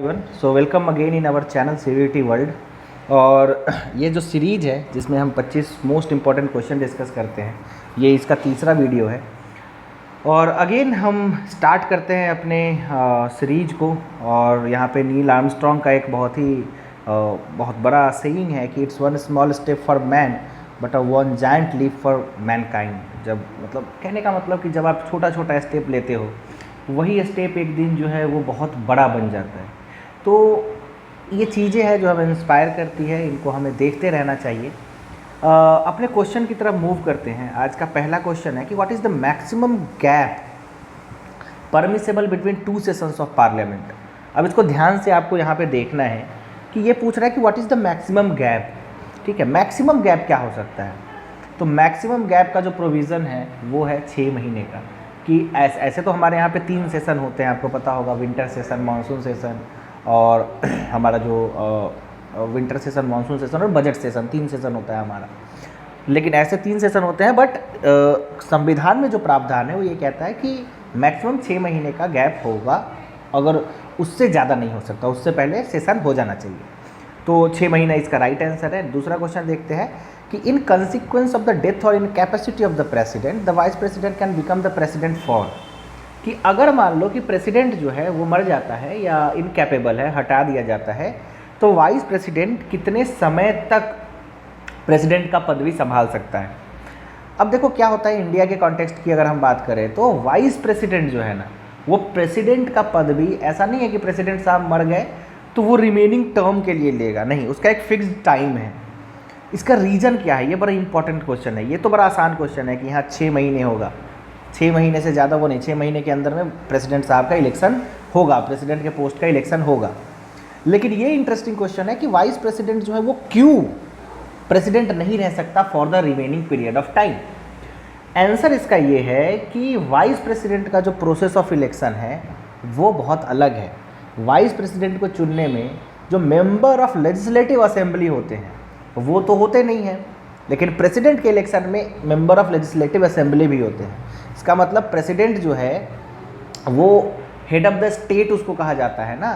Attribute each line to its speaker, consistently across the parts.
Speaker 1: Everyone, so welcome again in our channel CVT world. और ये जो सीरीज है जिसमें हम 25 मोस्ट इम्पॉर्टेंट क्वेश्चन डिस्कस करते हैं, ये इसका तीसरा वीडियो है। और अगेन हम स्टार्ट करते हैं अपने सीरीज को। और यहाँ पे नील आर्मस्ट्रॉन्ग का एक बहुत बड़ा सेइंग है कि it's one small step for man but a one giant leap for mankind. जब मतलब कहने का मतलब कि जब आप छोटा छोटा स्टेप लेते हो, वही स्टेप एक दिन जो है वो बहुत बड़ा बन जाता है। तो ये चीज़ें हैं जो हमें इंस्पायर करती है, इनको हमें देखते रहना चाहिए। अपने क्वेश्चन की तरफ मूव करते हैं। आज का पहला क्वेश्चन है कि what is the maximum gap permissible between two sessions of parliament. अब इसको ध्यान से आपको यहाँ पे देखना है कि ये पूछ रहा है कि what is the maximum gap. ठीक है, मैक्सिमम गैप क्या हो सकता है? तो मैक्सिमम गैप का जो प्रोविज़न है वो है 6 महीने का। कि ऐसे तो हमारे यहाँ पे 3 सेशन होते हैं, आपको पता होगा, विंटर सेशन, मानसून सेशन और हमारा जो विंटर सेशन, मानसून सेशन और बजट सेशन, 3 सेशन होता है हमारा। लेकिन ऐसे 3 सेशन होते हैं, बट संविधान में जो प्रावधान है वो ये कहता है कि मैक्सिमम 6 महीने का गैप होगा, अगर उससे ज़्यादा नहीं हो सकता, उससे पहले सेशन हो जाना चाहिए। तो 6 महीना इसका राइट आंसर है। दूसरा क्वेश्चन देखते हैं कि इन कंसिक्वेंस ऑफ द डेथ और in capacity of the president the vice president can become the president for. कि अगर मान लो कि प्रेसिडेंट जो है वो मर जाता है या इनकैपेबल है, हटा दिया जाता है, तो वाइस प्रेसिडेंट कितने समय तक प्रेसिडेंट का पदवी संभाल सकता है। अब देखो क्या होता है, इंडिया के कॉन्टेक्स्ट की अगर हम बात करें तो वाइस प्रेसिडेंट जो है ना, वो प्रेसिडेंट का पदवी, ऐसा नहीं है कि प्रेसिडेंट साहब मर गए तो वो रिमेनिंग टर्म के लिए लेगा, नहीं, उसका एक फिक्स्ड टाइम है। इसका रीज़न क्या है, ये बड़ा इंपॉर्टेंट क्वेश्चन है। ये तो बड़ा आसान क्वेश्चन है कि यहाँ 6 महीने होगा, 6 महीने से ज़्यादा वो नहीं, 6 महीने के अंदर में प्रेसिडेंट साहब का इलेक्शन होगा, प्रेसिडेंट के पोस्ट का इलेक्शन होगा। लेकिन ये इंटरेस्टिंग क्वेश्चन है कि वाइस प्रेसिडेंट जो है वो क्यों प्रेसिडेंट नहीं रह सकता for the remaining period of time. Answer इसका ये है कि वाइस प्रेसिडेंट का जो प्रोसेस ऑफ इलेक्शन है वो बहुत अलग है। वाइस प्रेसिडेंट को चुनने में जो मेंबर ऑफ लेजिस्लेटिव असेंबली होते हैं वो तो होते नहीं हैं, लेकिन प्रेसिडेंट के इलेक्शन में मेंबर ऑफ लेजिस्लेटिव असेंबली भी होते हैं। इसका मतलब प्रेसिडेंट जो है वो हेड ऑफ द स्टेट उसको कहा जाता है ना,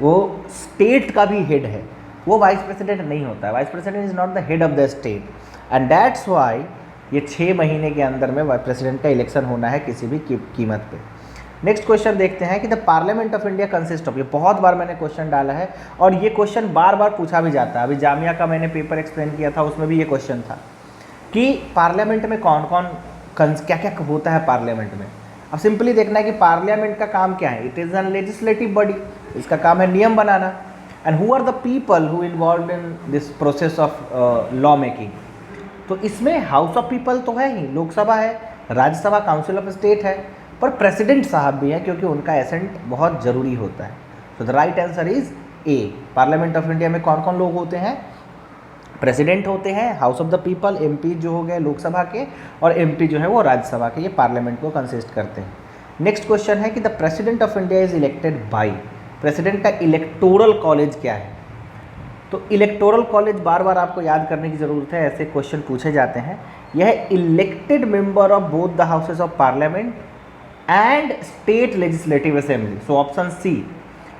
Speaker 1: वो स्टेट का भी हेड है, वो वाइस प्रेसिडेंट नहीं होता है। Vice president is not the head of the state, and that's why ये 6 महीने के अंदर में वाइस प्रेसिडेंट का इलेक्शन होना है किसी भी कीमत पे। नेक्स्ट क्वेश्चन देखते हैं कि the parliament of India consist of. ये बहुत बार मैंने क्वेश्चन डाला है और ये क्वेश्चन बार बार पूछा भी जाता है। अभी जामिया का मैंने पेपर एक्सप्लेन किया था, उसमें भी ये क्वेश्चन था कि पार्लियामेंट में कौन कौन क्या क्या होता है पार्लियामेंट में। अब सिंपली देखना है कि पार्लियामेंट का काम क्या है। It is an legislative body, इसका काम है नियम बनाना। And who are the people who involve in this process of law making. तो इसमें हाउस ऑफ पीपल तो है ही, लोकसभा है, राज्यसभा, काउंसिल ऑफ स्टेट है, पर प्रेसिडेंट साहब भी हैं क्योंकि उनका एसेंट बहुत ज़रूरी होता है। तो the right answer is a. Parliament of India में कौन कौन लोग होते हैं? प्रेसिडेंट होते हैं, house of the people, MP जो हो गए लोकसभा के, और एमपी जो है वो राज्यसभा के, ये पार्लियामेंट को कंसिस्ट करते हैं। नेक्स्ट क्वेश्चन है कि the president of India is elected by. President का इलेक्टोरल कॉलेज क्या है? तो इलेक्टोरल कॉलेज बार बार आपको याद करने की ज़रूरत है, ऐसे क्वेश्चन पूछे जाते हैं। यह elected member of both the houses of parliament and state legislative assembly. So option C,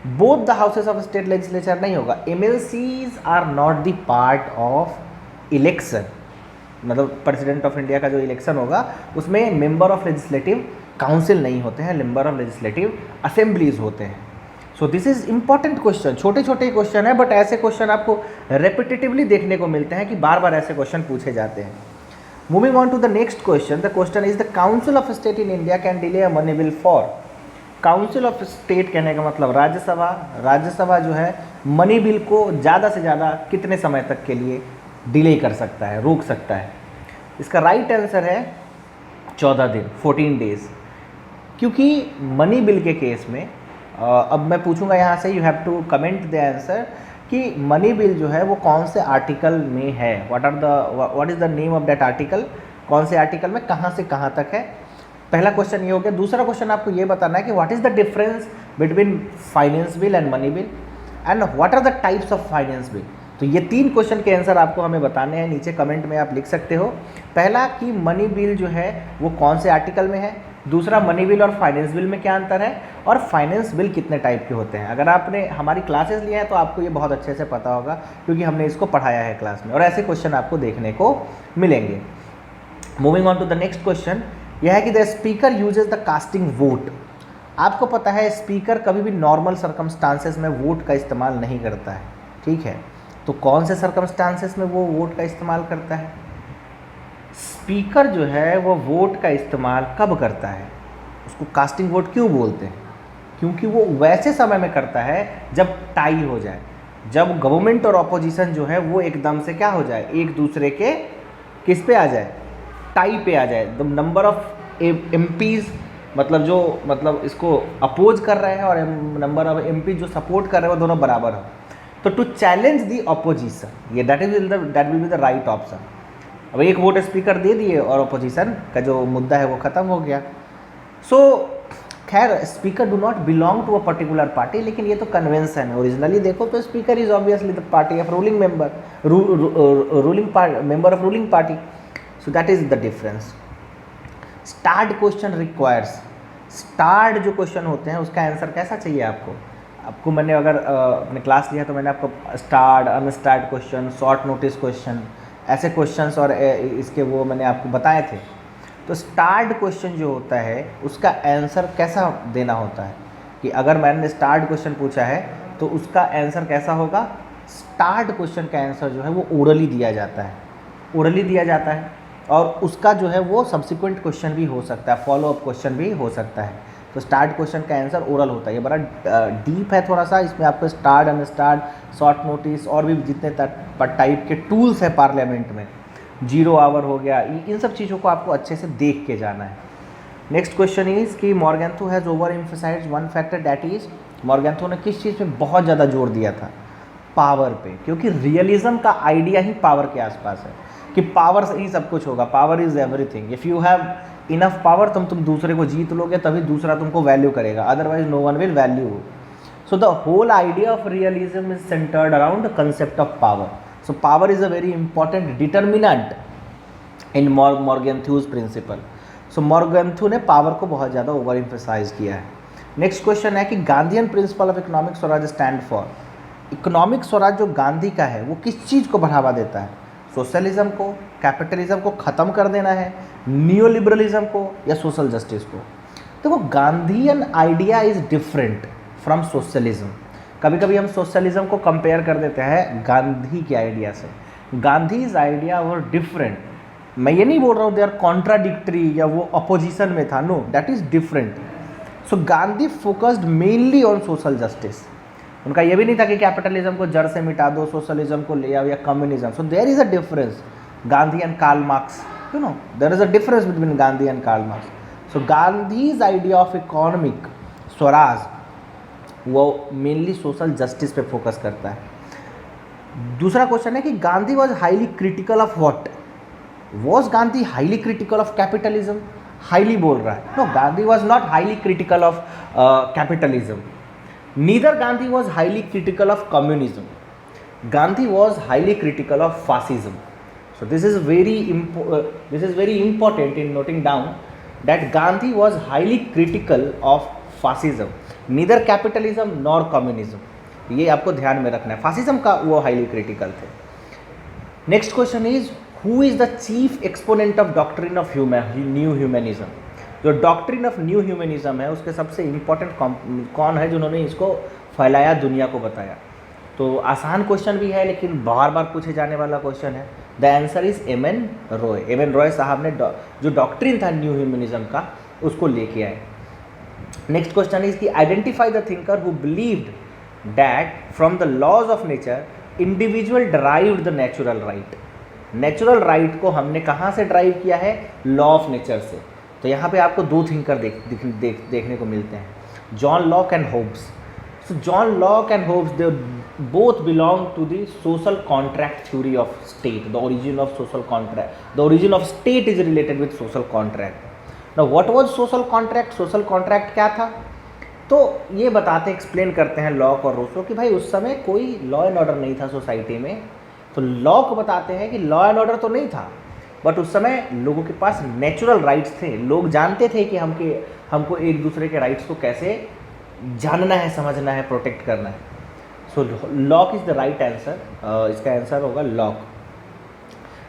Speaker 1: both the houses of state legislature नहीं होगा। MLCs are not the part of election. मतलब प्रेसिडेंट ऑफ इंडिया का जो election होगा उसमें member of legislative council नहीं होते हैं, मेंबर ऑफ लेजिस्लेटिव असेंबलीज होते हैं। So this is important question. छोटे छोटे क्वेश्चन है, बट ऐसे क्वेश्चन आपको रेपिटेटिवली देखने को मिलते हैं कि बार बार ऐसे क्वेश्चन पूछे जाते हैं। Moving on to the next question, the question is the Council of State in India can delay a money bill for। Council of State कहने का मतलब राज्यसभा। राज्यसभा जो है मनी बिल को ज़्यादा से ज़्यादा कितने समय तक के लिए डिले कर सकता है, रोक सकता है? इसका राइट आंसर है 14 दिन, 14 डेज। क्योंकि मनी बिल के केस में अब मैं पूछूंगा यहाँ से, you have to comment the answer कि मनी बिल जो है वो कौन से आर्टिकल में है, what is the name of that article, कौन से आर्टिकल में कहाँ से कहाँ तक है। पहला क्वेश्चन ये हो गया। दूसरा क्वेश्चन आपको ये बताना है कि what is the difference between finance bill and money bill, and what are the types of finance bill. तो ये 3 क्वेश्चन के आंसर आपको हमें बताने हैं, नीचे कमेंट में आप लिख सकते हो। पहला कि मनी बिल जो है वो कौन से आर्टिकल में है, दूसरा मनी बिल और फाइनेंस बिल में क्या अंतर है, और फाइनेंस बिल कितने टाइप के होते हैं। अगर आपने हमारी क्लासेस लिए हैं तो आपको ये बहुत अच्छे से पता होगा, क्योंकि हमने इसको पढ़ाया है क्लास में, और ऐसे क्वेश्चन आपको देखने को मिलेंगे। Moving on to the next question, यह है कि the speaker uses the casting vote. आपको पता है स्पीकर कभी भी नॉर्मल सर्कमस्टांसेस में वोट का इस्तेमाल नहीं करता है, ठीक है। तो कौन से सर्कमस्टांसेस में वो वोट का इस्तेमाल करता है? स्पीकर जो है वो वोट का इस्तेमाल कब करता है? उसको कास्टिंग वोट क्यों बोलते हैं? क्योंकि वो वैसे समय में करता है जब टाई हो जाए, जब गवर्नमेंट और अपोजिशन जो है वो एकदम से क्या हो जाए, एक दूसरे के किस पे आ जाए, टाई पे आ जाए। द नंबर ऑफ एमपीज, मतलब इसको अपोज कर रहे हैं, और नंबर ऑफ एमपी जो सपोर्ट कर रहे हैं वो दोनों बराबर हो। तो टू चैलेंज दी अपोजिशन, ये that will be the right option. अब एक वोट स्पीकर दे दिए और अपोजिशन का जो मुद्दा है वो ख़त्म हो गया। सो खैर speaker do not belong to a particular party, लेकिन ये तो कन्वेंशन है। ओरिजिनली देखो तो speaker is obviously the party of ruling member, member of ruling party. So that is the difference. Starred question requires, starred जो question होते हैं उसका आंसर कैसा चाहिए आपको मैंने अगर अपने क्लास लिया तो मैंने आपको starred, unstarred question, short notice question, ऐसे क्वेश्चंस और इसके वो मैंने आपको बताए थे। तो स्टार्ड क्वेश्चन जो होता है उसका आंसर कैसा देना होता है, कि अगर मैंने स्टार्ड क्वेश्चन पूछा है तो उसका आंसर कैसा होगा? स्टार्ड क्वेश्चन का आंसर जो है वो ओरली दिया जाता है, ओरली दिया जाता है, और उसका जो है वो सब्सिक्वेंट क्वेश्चन भी हो सकता है, फॉलो अप क्वेश्चन भी हो सकता है। तो स्टार्ट क्वेश्चन का आंसर ओरल होता है। ये बड़ा डीप है थोड़ा सा, इसमें आपको स्टार्ट, अनस्टार्ट, शॉर्ट नोटिस और भी जितने टाइप के टूल्स है पार्लियामेंट में, 0 आवर हो गया, इन सब चीज़ों को आपको अच्छे से देख के जाना है। नेक्स्ट क्वेश्चन इज कि Morgenthau has overemphasized one factor, that is, Morgenthau ने किस चीज़ पे बहुत ज़्यादा जोर दिया था? पावर पे, क्योंकि रियलिज्म का आइडिया ही पावर के आसपास है, कि पावर से ही सब कुछ होगा, power is everything. If you have enough power तुम दूसरे को जीत लोगे तभी दूसरा तुमको वैल्यू करेगा, otherwise no one will value. So the whole idea of realism is centred around the concept of power. So power is a very important determinant in Morgenthau's principle. So Morgenthau ने power को बहुत ज़्यादा over emphasise किया है। Next question है कि Gandhian principle of economic Swaraj stand for. Economic Swaraj जो गांधी का है वो किस चीज़ को बढ़ावा देता है? सोशलिज्म को, कैपिटलिज्म को ख़त्म कर देना है, न्यू लिबरलिज्म को, या सोशल जस्टिस को? देखो Gandhian idea is different from socialism. कभी कभी हम सोशलिज्म को कंपेयर कर देते हैं गांधी के आइडिया से। Gandhi's idea were different. मैं ये नहीं बोल रहा हूँ दे आर कॉन्ट्राडिक्टरी या वो अपोजिशन में था, no, that is different. So Gandhi focused mainly on social justice. उनका ये भी नहीं था कि कैपिटलिज्म को जड़ से मिटा दो, सोशलिज्म को ले आओ, या communism. So there is a difference. Gandhi and Karl Marx, you know, there is a difference between Gandhi and Karl Marx. So Gandhi's idea of economic swaraj वो मेनली सोशल जस्टिस पे फोकस करता है। दूसरा क्वेश्चन है कि Gandhi was highly critical of what? Was Gandhi highly critical of capitalism? Highly बोल रहा है, no, Gandhi was not highly critical of capitalism. Neither Gandhi was highly critical of communism. Gandhi was highly critical of fascism. So this is very important in noting down that Gandhi was highly critical of fascism, neither capitalism nor communism. ये आपको ध्यान में रखना है, fascism का वो highly critical थे. Next question is, who is the chief exponent of doctrine of new humanism? जो डॉक्ट्रिन ऑफ न्यू ह्यूमनिज्म है उसके सबसे इम्पोर्टेंट कौन है जिन्होंने इसको फैलाया, दुनिया को बताया? तो आसान क्वेश्चन भी है लेकिन बार बार पूछे जाने वाला क्वेश्चन है। The answer is M.N.. Roy. M.N.. Roy साहब ने जो डॉक्ट्रिन था न्यू ह्यूमनिज्म का उसको लेके आए। नेक्स्ट क्वेश्चन इज कि identify the thinker who believed that from the laws of nature individual derived the natural right. Natural right को हमने कहाँ से ड्राइव किया है? लॉ ऑफ नेचर से। तो यहाँ पे आपको दो थिंकर देखने को मिलते हैं, John Locke and Hobbes. So John Locke and Hobbes they both belong to the social contract theory of state. The origin of social contract, the origin of state is related with social contract. Now what was social contract? social contract क्या था? तो ये बताते, explain करते हैं lock और Rousseau कि भाई उस समय कोई लॉ एंड ऑर्डर नहीं था सोसाइटी में। तो लॉक बताते हैं कि लॉ एंड ऑर्डर तो नहीं था बट उस समय लोगों के पास नेचुरल राइट्स थे, लोग जानते थे कि हमको एक दूसरे के राइट्स को कैसे जानना है, समझना है, प्रोटेक्ट करना है। So Locke is the right answer, इसका आंसर होगा Locke.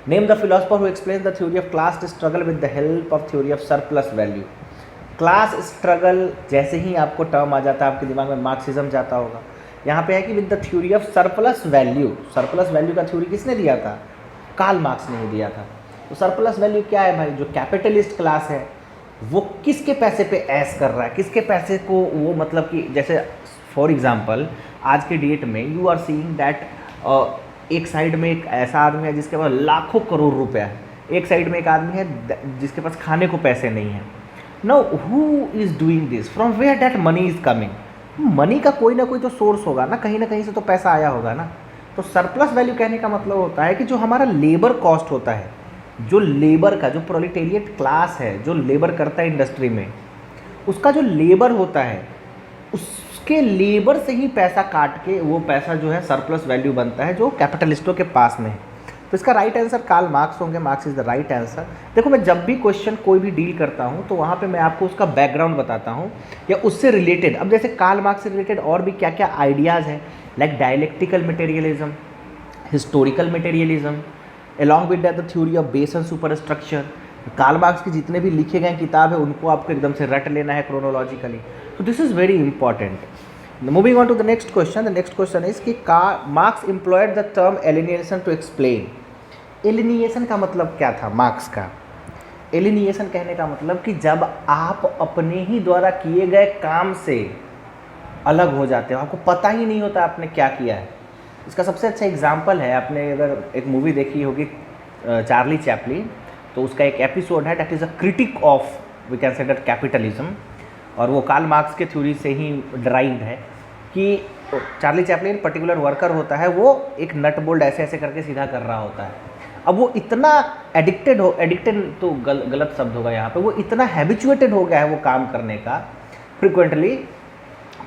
Speaker 1: Name the philosopher who explain the theory of class struggle with the help of theory of surplus value. Class struggle जैसे ही आपको टर्म आ जाता है आपके दिमाग में मार्क्सिज्म जाता होगा। यहाँ पे है कि with the theory of surplus value, surplus value का थ्योरी किसने दिया था? कार्ल मार्क्स ने दिया था। तो सरप्लस वैल्यू क्या है भाई? जो कैपिटलिस्ट क्लास है वो किसके पैसे पे ऐश कर रहा है, किसके पैसे को वो, मतलब कि जैसे फॉर एग्जांपल आज के डेट में यू आर सीइंग दैट एक साइड में एक ऐसा आदमी है जिसके पास लाखों करोड़ रुपया है, एक साइड में एक आदमी है जिसके पास खाने को पैसे नहीं है। Now who is doing this, from where that money is coming? Money का कोई ना कोई तो सोर्स होगा ना, कहीं ना कहीं से तो पैसा आया होगा ना। तो सरप्लस वैल्यू कहने का मतलब होता है कि जो हमारा लेबर कॉस्ट होता है, जो लेबर का, जो प्रोलेटेरिएट क्लास है जो लेबर करता है इंडस्ट्री में, उसका जो लेबर होता है उसके लेबर से ही पैसा काट के वो पैसा जो है सरप्लस वैल्यू बनता है जो कैपिटलिस्टों के पास में है। तो इसका राइट आंसर कार्ल मार्क्स होंगे, marks is the right answer. देखो मैं जब भी क्वेश्चन कोई भी डील करता हूँ तो वहाँ पे मैं आपको उसका बैकग्राउंड बताता हूँ या उससे रिलेटेड। अब जैसे कार्ल मार्क्स से रिलेटेड और भी क्या क्या आइडियाज़ हैं, like dialectical materialism, historical materialism, along with the theory of base and superstructure. Karl Marx के जितने भी लिखे गए किताब है उनको आपको एकदम से रट लेना है क्रोनोलॉजिकली। तो this is very important. Moving on to the next question. The next question is कि Marx employed the term alienation to explain. Alienation का मतलब क्या था मार्क्स का? एलिनिएशन कहने का मतलब कि जब आप अपने ही द्वारा किए गए काम से अलग हो जाते हो, आपको पता ही नहीं होता आपने क्या किया है। इसका सबसे अच्छा एग्जाम्पल है, आपने अगर एक मूवी देखी होगी चार्ली चैपलिन, तो उसका एक एपिसोड है that is a critique of we can say that capitalism, और वो कार्ल मार्क्स के थ्योरी से ही ड्राइव्ड है कि चार्ली चैपलिन पर्टिकुलर वर्कर होता है, वो एक नट बोल्ट ऐसे ऐसे करके सीधा कर रहा होता है। अब वो इतना एडिक्टेड तो गलत शब्द होगा यहाँ पे, वो इतना हैबिचुएटेड हो गया है वो काम करने का फ्रिक्वेंटली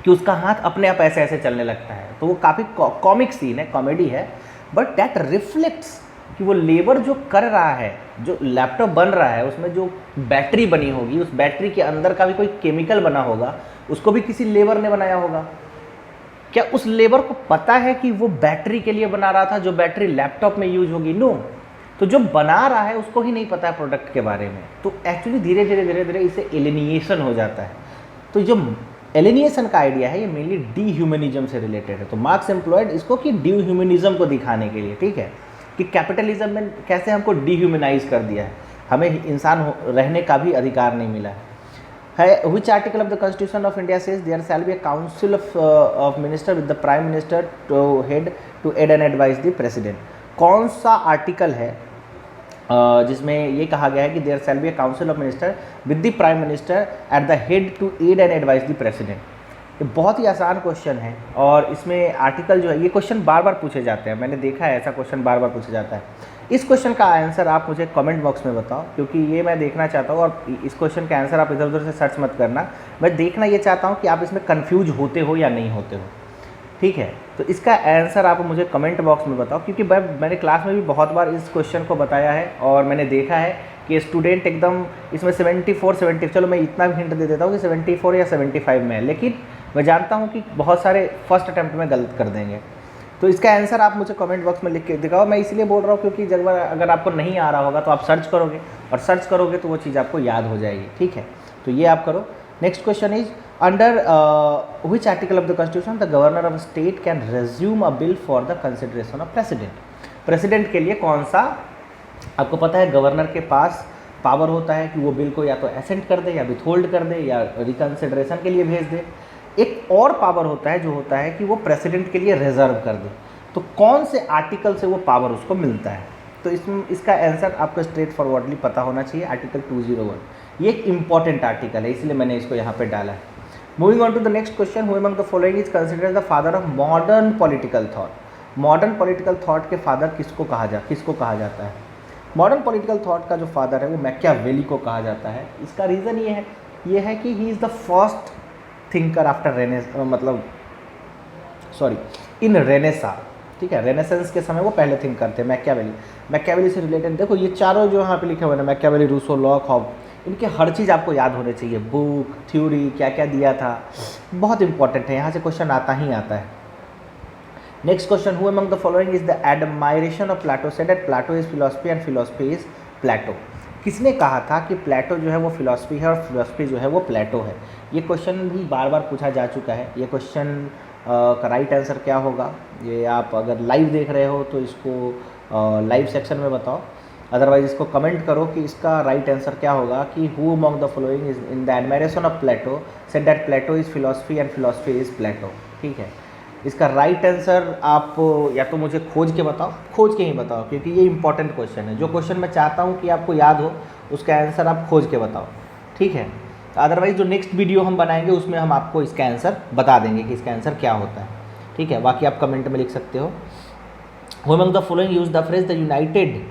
Speaker 1: कि उसका हाथ अपने आप ऐसे ऐसे चलने लगता है। तो वो काफ़ी कॉमिक सीन है, कॉमेडी है, बट दैट रिफ्लेक्ट्स कि वो लेबर जो कर रहा है, जो लैपटॉप बन रहा है उसमें जो बैटरी बनी होगी, उस बैटरी के अंदर का भी कोई केमिकल बना होगा, उसको भी किसी लेबर ने बनाया होगा। क्या उस लेबर को पता है कि वो बैटरी के लिए बना रहा था, जो बैटरी लैपटॉप में यूज होगी? नो। तो जो बना रहा है उसको ही नहीं पता है प्रोडक्ट के बारे में। तो एक्चुअली धीरे धीरे इसे एलिनिएशन हो जाता है। तो जो एलिनिएशन का आइडिया है ये मेनली डीह्यूमनिज्म से रिलेटेड है। तो मार्क्स एम्प्लॉयड इसको कि डीह्यूमनिज्म को दिखाने के लिए, ठीक है, कि कैपिटलिज्म में कैसे हमको डीह्यूमनाइज कर दिया है, हमें इंसान रहने का भी अधिकार नहीं मिला है। Which article of the Constitution of India says there shall be a council of minister with the prime minister to head to aid and advise the president? कौन सा आर्टिकल है जिसमें ये कहा गया है कि there shall be a council of minister with the prime minister at the head to aid and advise the president? ये बहुत ही आसान क्वेश्चन है और इसमें आर्टिकल जो है, ये क्वेश्चन बार बार पूछे जाते हैं, मैंने देखा है ऐसा क्वेश्चन बार बार पूछा जाता है। इस क्वेश्चन का आंसर आप मुझे कमेंट बॉक्स में बताओ, क्योंकि ये मैं देखना चाहता हूँ। और इस क्वेश्चन का आंसर आप इधर उधर से सर्च मत करना, मैं देखना ये चाहता हूँ कि आप इसमें कन्फ्यूज होते हो या नहीं होते हो, ठीक है। तो इसका आंसर आप मुझे कमेंट बॉक्स में बताओ, क्योंकि मैंने क्लास में भी बहुत बार इस क्वेश्चन को बताया है और मैंने देखा है कि स्टूडेंट एकदम इसमें 70 चलो मैं इतना भी हिंट दे देता हूँ कि 74 या 75 में है, लेकिन मैं जानता हूँ कि बहुत सारे फर्स्ट अटैम्प्ट में गलत कर देंगे। तो इसका आंसर आप मुझे कमेंट बॉक्स में लिख के दिखाओ। मैं इसलिए बोल रहा हूँ क्योंकि जब अगर आपको नहीं आ रहा होगा तो आप सर्च करोगे, और सर्च करोगे तो वो चीज़ आपको याद हो जाएगी, ठीक है। तो ये आप करो। Next question is under which article of the constitution the governor of state can resume a bill for the consideration of president? President के लिए कौन सा, आपको पता है गवर्नर के पास पावर होता है कि वो बिल को या तो एसेंट कर दे या विथहोल्ड कर दे या रिकंसिडरेशन के लिए भेज दे। एक और पावर होता है जो होता है कि वो प्रेसिडेंट के लिए रिजर्व कर दे। तो कौन से आर्टिकल से वो पावर उसको मिलता है? तो इसका आंसर आपको स्ट्रेट फॉरवर्डली पता होना चाहिए, आर्टिकल 201। ये एक इंपॉर्टेंट आर्टिकल है, इसलिए मैंने इसको यहाँ पे डाला है। Moving on to the next question, who among the following is considered the father of modern political thought? Modern political thought के फादर किसको कहा जाता है? मॉडर्न पॉलिटिकल थॉट का जो फादर है वो मैकियावेली को कहा जाता है। इसका रीज़न ये है कि he is the first thinker after in Renaissance. ठीक है। रेनेसेंस के समय वो पहले थिंक करते हैं। मैकियावेली से रिलेटेड देखो ये चारों जो यहाँ पे लिखे हुए हैं, मैकियावेली, रूसो, लॉक, हॉब, इनके हर चीज़ आपको याद होने चाहिए। बुक, थ्योरी, क्या क्या दिया था, बहुत इंपॉर्टेंट है, यहाँ से क्वेश्चन आता ही आता है। Next question, who among the following is the admiration of Plato, said that Plato is philosophy and philosophy is Plato. किसने कहा था कि प्लेटो जो है वो फिलोसफी है और फिलोसफी जो है वो प्लेटो है? ये क्वेश्चन भी बार बार पूछा जा चुका है। ये क्वेश्चन का राइट आंसर क्या होगा? ये आप अगर लाइव देख रहे हो तो इसको लाइव सेक्शन में बताओ, अदरवाइज इसको कमेंट करो कि इसका राइट आंसर क्या होगा कि who among the following is in the admiration of Plato said that Plato is philosophy and philosophy is Plato. ठीक है, इसका राइट आंसर आप या तो मुझे खोज के बताओ, खोज के ही बताओ, क्योंकि ये इंपॉर्टेंट क्वेश्चन है। जो क्वेश्चन मैं चाहता हूँ कि आपको याद हो उसका आंसर आप खोज के बताओ, ठीक है। अदरवाइज जो नेक्स्ट वीडियो हम बनाएंगे उसमें हम आपको इसका आंसर बता देंगे कि इसका आंसर क्या होता है, ठीक है। बाकी आप कमेंट में लिख सकते हो। Who among the following use the phrase the United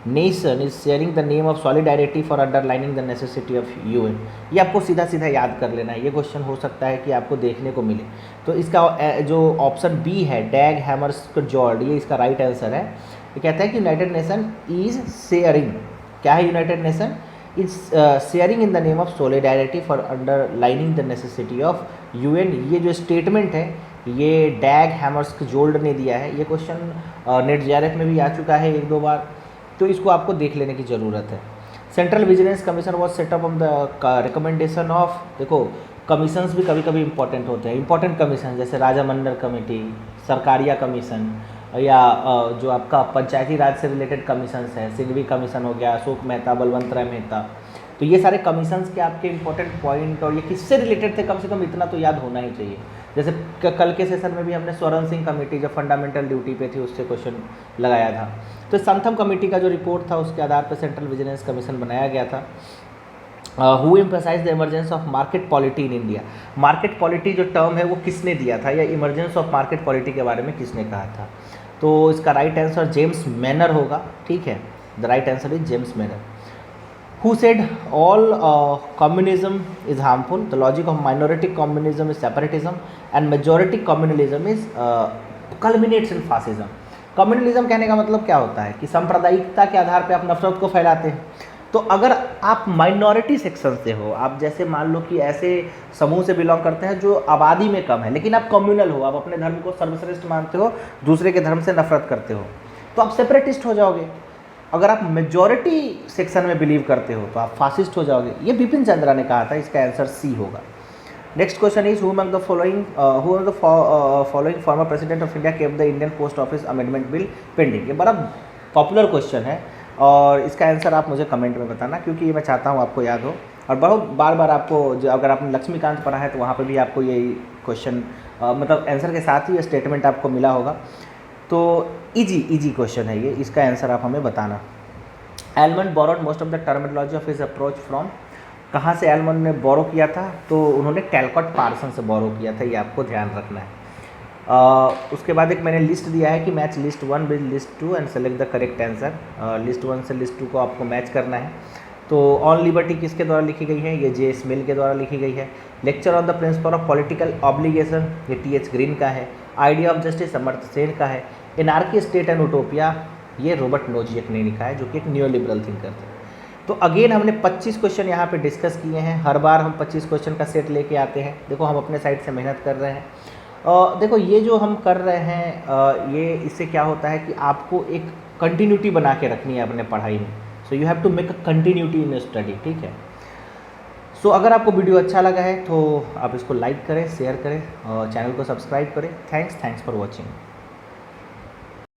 Speaker 1: nation is sharing the name of solidarity for underlining the necessity of UN. ये आपको सीधा सीधा याद कर लेना है। ये क्वेश्चन हो सकता है कि आपको देखने को मिले। तो इसका जो ऑप्शन बी है, डैग हैमर्सजोल्ड, ये इसका राइट आंसर है। ये कहता है कि यूनाइटेड नेशन इज शेयरिंग, क्या है United nation? Is sharing in the name of solidarity for underlining the necessity of UN. ये जो स्टेटमेंट है ये डैग हैमर्सजोल्ड ने दिया है। ये क्वेश्चन नेट जेआरएफ में भी आ चुका है एक दो बार, तो इसको आपको देख लेने की ज़रूरत है। Central vigilance commission was setup on the recommendation of, देखो कमीशंस भी कभी कभी इंपॉर्टेंट होते हैं। इंपॉर्टेंट कमीशन जैसे राजामंडल कमेटी, सरकारिया कमीशन, या जो आपका पंचायती राज से रिलेटेड कमीशंस है, सिंघवी कमीशन हो गया, अशोक मेहता, बलवंत राय मेहता, तो ये सारे कमीशंस के आपके इंपॉर्टेंट पॉइंट और ये किससे रिलेटेड थे कम से कम इतना तो याद होना ही चाहिए। जैसे कल के सेशन में भी हमने स्वर्ण सिंह कमेटी जब फंडामेंटल ड्यूटी पे थी उससे क्वेश्चन लगाया था। तो संथम कमेटी का जो रिपोर्ट था उसके आधार पर सेंट्रल विजिलेंस कमीशन बनाया गया था। Who emphasize the emergence of market polity in India. Market polity जो टर्म है वो किसने दिया था, या इमरजेंस ऑफ मार्केट पॉलिटी के बारे में किसने कहा था? तो इसका राइट आंसर जेम्स मैनर होगा, ठीक है। The right answer is James manner. Who said all communism is harmful? The logic of minority communism is separatism and majority communalism is culminates in fascism. Communalism कहने का मतलब क्या होता है कि सांप्रदायिकता के आधार पे आप नफरत को फैलाते हैं। तो अगर आप माइनॉरिटी सेक्शन से हो, आप जैसे मान लो कि ऐसे समूह से बिलोंग करते हैं जो आबादी में कम है, लेकिन आप कम्युनल हो, आप अपने धर्म को सर्वश्रेष्ठ मानते हो, दूसरे के धर्म से नफरत करते हो, तो आप सेपरेटिस्ट हो जाओगे। अगर आप मेजॉरिटी सेक्शन में बिलीव करते हो तो आप फासिस्ट हो जाओगे। ये बिपिन चंद्रा ने कहा था, इसका आंसर सी होगा। Next question is who among the following former president of India kept the Indian post office amendment bill pending. ये बड़ा पॉपुलर क्वेश्चन है और इसका आंसर आप मुझे कमेंट में बताना, क्योंकि ये मैं चाहता हूँ आपको याद हो। और बहुत बार बार आपको जो अगर आपने लक्ष्मीकांत पढ़ा है तो वहाँ पर भी आपको ये क्वेश्चन मतलब आंसर के साथ ही ये स्टेटमेंट आपको मिला होगा। तो इजी क्वेश्चन है ये, इसका आंसर आप हमें बताना। Almond borrowed most of the terminology of his approach from. कहाँ से एलमंड ने बोरो किया था? तो उन्होंने कैलकॉट पार्सन से बोरो किया था, ये आपको ध्यान रखना है। उसके बाद एक मैंने लिस्ट दिया है कि match list 1 with list 2 and select the correct answer. List 1 से लिस्ट 2 को आपको मैच करना है। तो ऑन लिबर्टी किसके द्वारा लिखी गई है? ये जे स्मिल के द्वारा लिखी गई है। Lecture on the principle of political obligation, ये टी.एच. ग्रीन का है। Idea of justice Amartya Sen का है। एनार्की स्टेट एंड यूटोपिया, ये रॉबर्ट नोजिएक ने लिखा है, जो कि एक न्यू लिबरल थिंकर थे। तो अगेन हमने 25 क्वेश्चन यहाँ पे डिस्कस किए हैं। हर बार हम 25 क्वेश्चन का सेट लेके आते हैं। देखो हम अपने साइड से मेहनत कर रहे हैं। देखो ये जो हम कर रहे हैं ये इससे क्या होता है कि आपको एक कंटिन्यूटी बना के रखनी है अपने पढ़ाई में। So you have to make a continuity in study, ठीक है। सो अगर आपको वीडियो अच्छा लगा है तो आप इसको लाइक करें, शेयर करें और चैनल को सब्सक्राइब करें। Thanks for watching.